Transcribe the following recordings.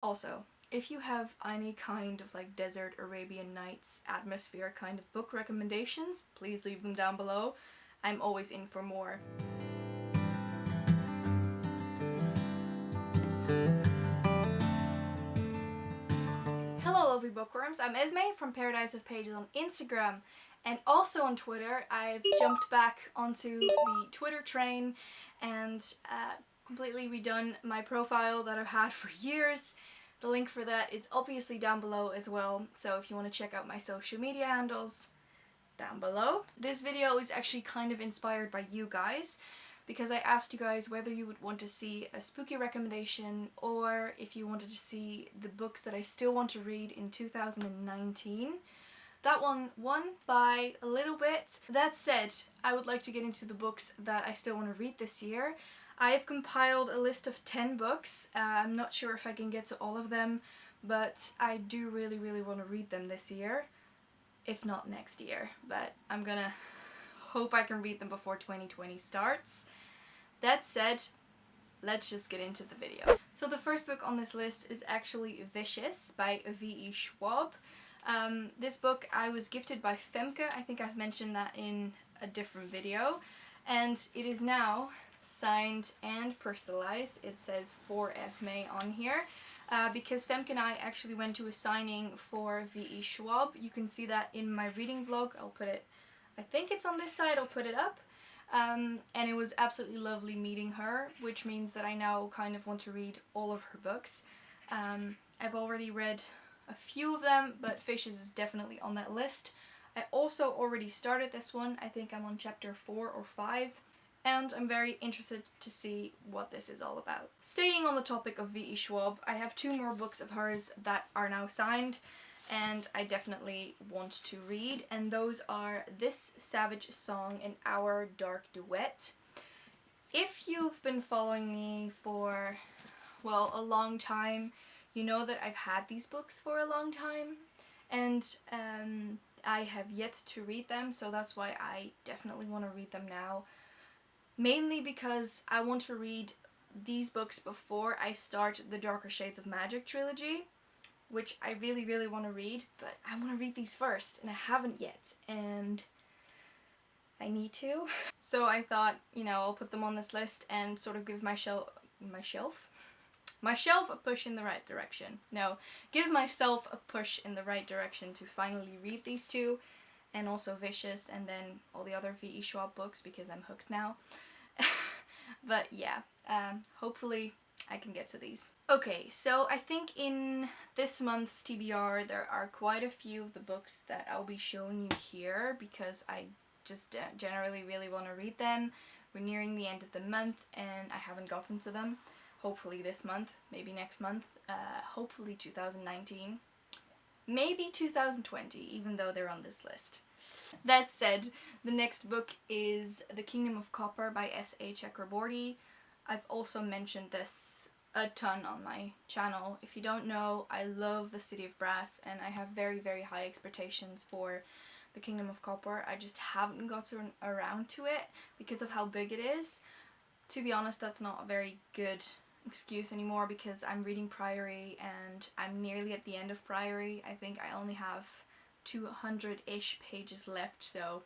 Also, if you have any kind of like desert Arabian Nights atmosphere kind of book recommendations, please leave them down below. I'm always in for more. Hello lovely bookworms, I'm Esmay from Paradise of Pages on Instagram and also on Twitter. I've jumped back onto the Twitter train and completely redone my profile that I've had for years. The link for that is obviously down below as well, so if you want to check out my social media handles, down below. This video is actually kind of inspired by you guys, because I asked you guys whether you would want to see a spooky recommendation or if you wanted to see the books that I still want to read in 2019. That one won by a little bit. That said, I would like to get into the books that I still want to read this year. I have compiled a list of 10 books. I'm not sure if I can get to all of them, but I do really want to read them this year. If not next year, but I'm gonna hope I can read them before 2020 starts. That said, let's just get into the video. So the first book on this list is actually Vicious by V.E. Schwab. This book I was gifted by Femke. I think I've mentioned that in a different video, and it is now signed and personalized. It says for Esmay on here. Because Femke and I actually went to a signing for V.E. Schwab. You can see that in my reading vlog. I'll put it, I think it's on this side, I'll put it up. And it was absolutely lovely meeting her, which means that I now kind of want to read all of her books. I've already read a few of them, but Fishes is definitely on that list. I also already started this one. I think I'm on chapter 4 or 5. And I'm very interested to see what this is all about. Staying on the topic of V.E. Schwab, I have 2 more books of hers that are now signed and I definitely want to read, and those are This Savage Song and Our Dark Duet. If you've been following me for, well, a long time, you know that I've had these books for a long time, and I have yet to read them, so that's why I definitely want to read them now. Mainly because I want to read these books before I start the Darker Shades of Magic trilogy, which I really want to read, but I want to read these first, and I haven't yet, and I need to. So I thought, you know, I'll put them on this list and sort of give my shelf a push in the right direction. No, give myself a push in the right direction to finally read these 2. And also Vicious, and then all the other V.E. Schwab books, because I'm hooked now. But yeah, hopefully I can get to these. Okay, so I think in this month's TBR there are quite a few of the books that I'll be showing you here, because I just generally really want to read them. We're nearing the end of the month and I haven't gotten to them. Hopefully this month, maybe next month, hopefully 2019. Maybe 2020, even though they're on this list. That said, the next book is The Kingdom of Copper by S.A. Chakraborty. I've also mentioned this a ton on my channel. If you don't know, I love The City of Brass and I have very high expectations for The Kingdom of Copper. I just haven't gotten around to it because of how big it is. To be honest, that's not a very good excuse anymore, because I'm reading Priory and I'm nearly at the end of Priory. I think I only have 200-ish pages left, so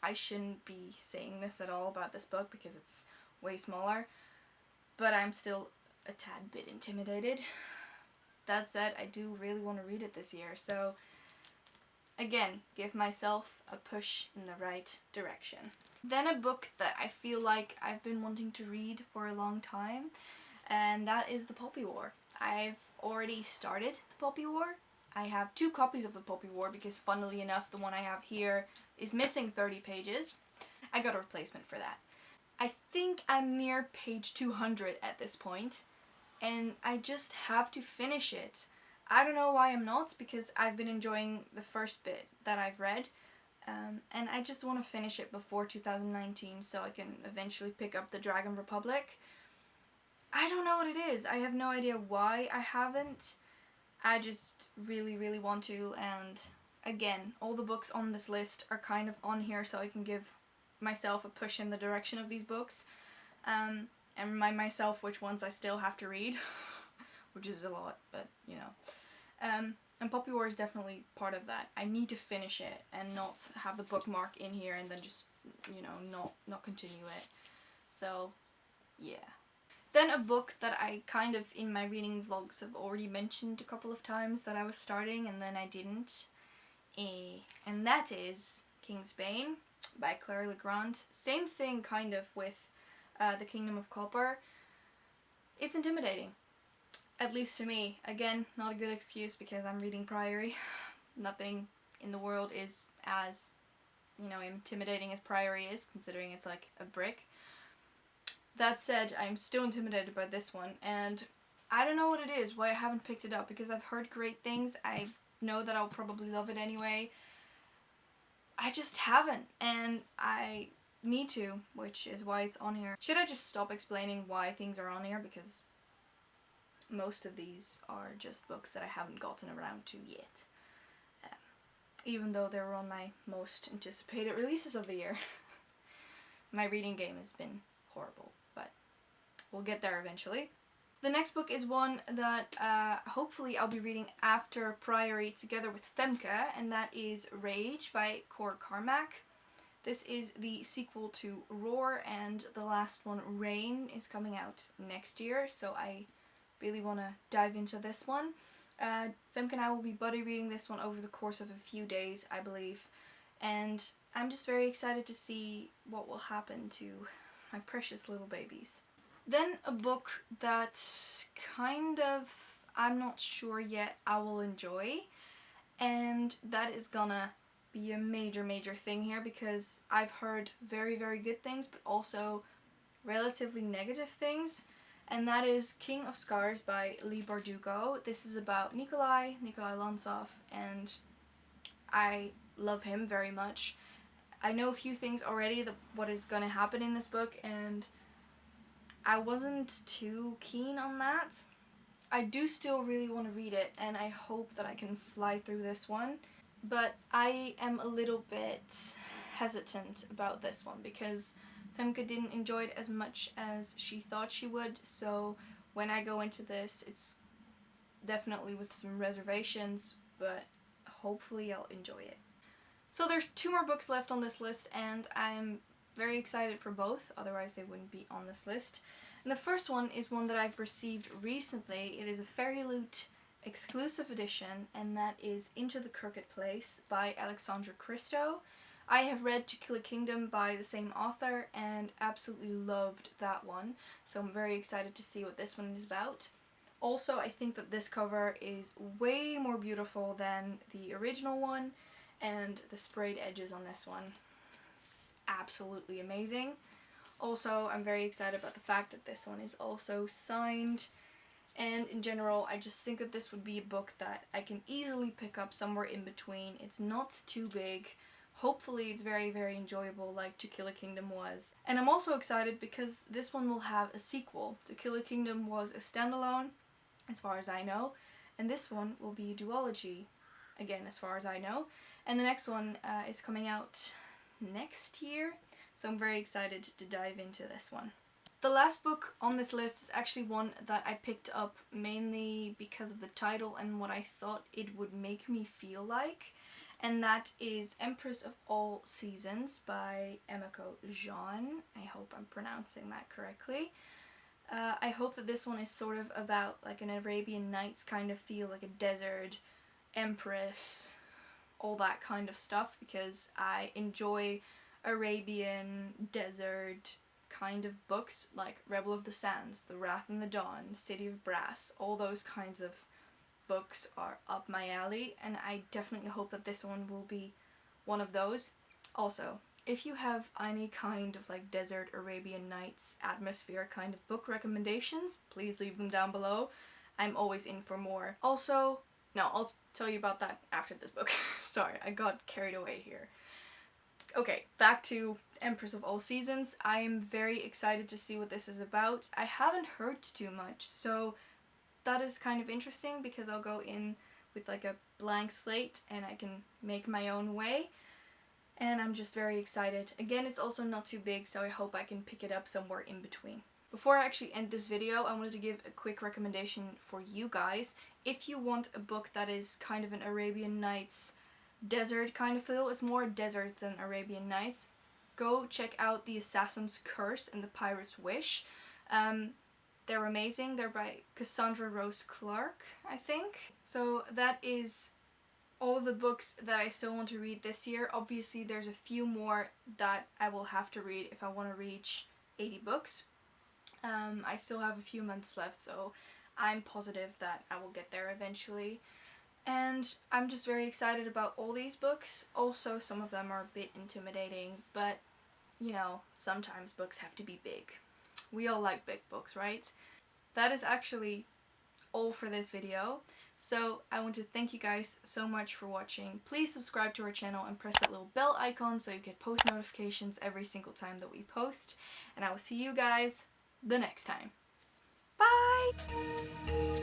I shouldn't be saying this at all about this book because it's way smaller, but I'm still a tad bit intimidated. That said, I do really want to read it this year, so again, give myself a push in the right direction. Then a book that I feel like I've been wanting to read for a long time, and that is The Poppy War. I've already started The Poppy War. I have 2 copies of The Poppy War because funnily enough the one I have here is missing 30 pages. I got a replacement for that. I think I'm near page 200 at this point, and I just have to finish it. I don't know why I'm not, because I've been enjoying the first bit that I've read, and I just want to finish it before 2019 so I can eventually pick up the Dragon Republic. I don't know what it is. I have no idea why I haven't. I just really want to, and again, all the books on this list are kind of on here so I can give myself a push in the direction of these books, and remind myself which ones I still have to read, which is a lot, but you know. And Poppy War is definitely part of that. I need to finish it and not have the bookmark in here and then just, you know, not continue it. So, yeah. Then a book that I kind of, in my reading vlogs, have already mentioned a couple of times that I was starting and then I didn't. And that is King's Bane by Claire Legrand. Same thing kind of with The Kingdom of Copper. It's intimidating. At least to me. Again, not a good excuse because I'm reading Priory. Nothing in the world is as, you know, intimidating as Priory is, considering it's like a brick. That said, I'm still intimidated by this one, and I don't know what it is, why I haven't picked it up, because I've heard great things. I know that I'll probably love it anyway. I just haven't, and I need to, which is why it's on here. Should I just stop explaining why things are on here, because most of these are just books that I haven't gotten around to yet. Even though they were on my most anticipated releases of the year. My reading game has been horrible, but we'll get there eventually. The next book is one that hopefully I'll be reading after Priory together with Femke, and that is Rage by Cor Carmack. This is the sequel to Roar, and the last one, Rain, is coming out next year, so I really want to dive into this one. Femke and I will be buddy reading this one over the course of a few days, I believe, and I'm just very excited to see what will happen to my precious little babies. Then a book that kind of, I'm not sure yet, I will enjoy, and that is gonna be a major thing here because I've heard very good things, but also relatively negative things. And that is King of Scars by Leigh Bardugo. This is about Nikolai Lontsov, and I love him very much. I know a few things already that what is going to happen in this book, and I wasn't too keen on that. I do still really want to read it, and I hope that I can fly through this one. But I am a little bit hesitant about this one because Femke didn't enjoy it as much as she thought she would, so when I go into this, it's definitely with some reservations, but hopefully I'll enjoy it. So there's 2 more books left on this list, and I'm very excited for both, otherwise they wouldn't be on this list. And the first one is one that I've received recently. It is a Fairy Loot exclusive edition, and that is Into the Curcuit Place by Alexandra Christo. I have read To Kill a Kingdom by the same author and absolutely loved that one, so I'm very excited to see what this one is about. Also, I think that this cover is way more beautiful than the original one, and the sprayed edges on this one, absolutely amazing. Also, I'm very excited about the fact that this one is also signed, and in general, I just think that this would be a book that I can easily pick up somewhere in between. It's not too big. Hopefully it's very enjoyable like To Kill a Kingdom was. And I'm also excited because this one will have a sequel. To Kill a Kingdom was a standalone, as far as I know, and this one will be a duology, again as far as I know. And the next one is coming out next year, so I'm very excited to dive into this one. The last book on this list is actually one that I picked up mainly because of the title and what I thought it would make me feel like, and that is Empress of All Seasons by Emiko Jean. I hope I'm pronouncing that correctly. I hope that this one is sort of about like an Arabian Nights kind of feel, like a desert, Empress, all that kind of stuff, because I enjoy Arabian desert kind of books like Rebel of the Sands, The Wrath and the Dawn, City of Brass. All those kinds of books are up my alley, and I definitely hope that this one will be one of those. Also, if you have any kind of like desert Arabian Nights atmosphere kind of book recommendations, please leave them down below. I'm always in for more. Also, no, I'll tell you about that after this book. Sorry, I got carried away here. Okay, back to Empress of All Seasons. I am very excited to see what this is about. I haven't heard too much, so that is kind of interesting because I'll go in with like a blank slate and I can make my own way. And I'm just very excited. Again, it's also not too big, so I hope I can pick it up somewhere in between. Before I actually end this video, I wanted to give a quick recommendation for you guys. If you want a book that is kind of an Arabian Nights desert kind of feel, it's more desert than Arabian Nights, go check out The Assassin's Curse and The Pirate's Wish. They're amazing. They're by Cassandra Rose Clark, I think. So that is all of the books that I still want to read this year. Obviously there's a few more that I will have to read if I want to reach 80 books. I still have a few months left, so I'm positive that I will get there eventually. And I'm just very excited about all these books. Also, some of them are a bit intimidating, but you know, sometimes books have to be big. We all like big books, right? That is actually all for this video. So I want to thank you guys so much for watching. Please subscribe to our channel and press that little bell icon so you get post notifications every single time that we post. And I will see you guys the next time. Bye!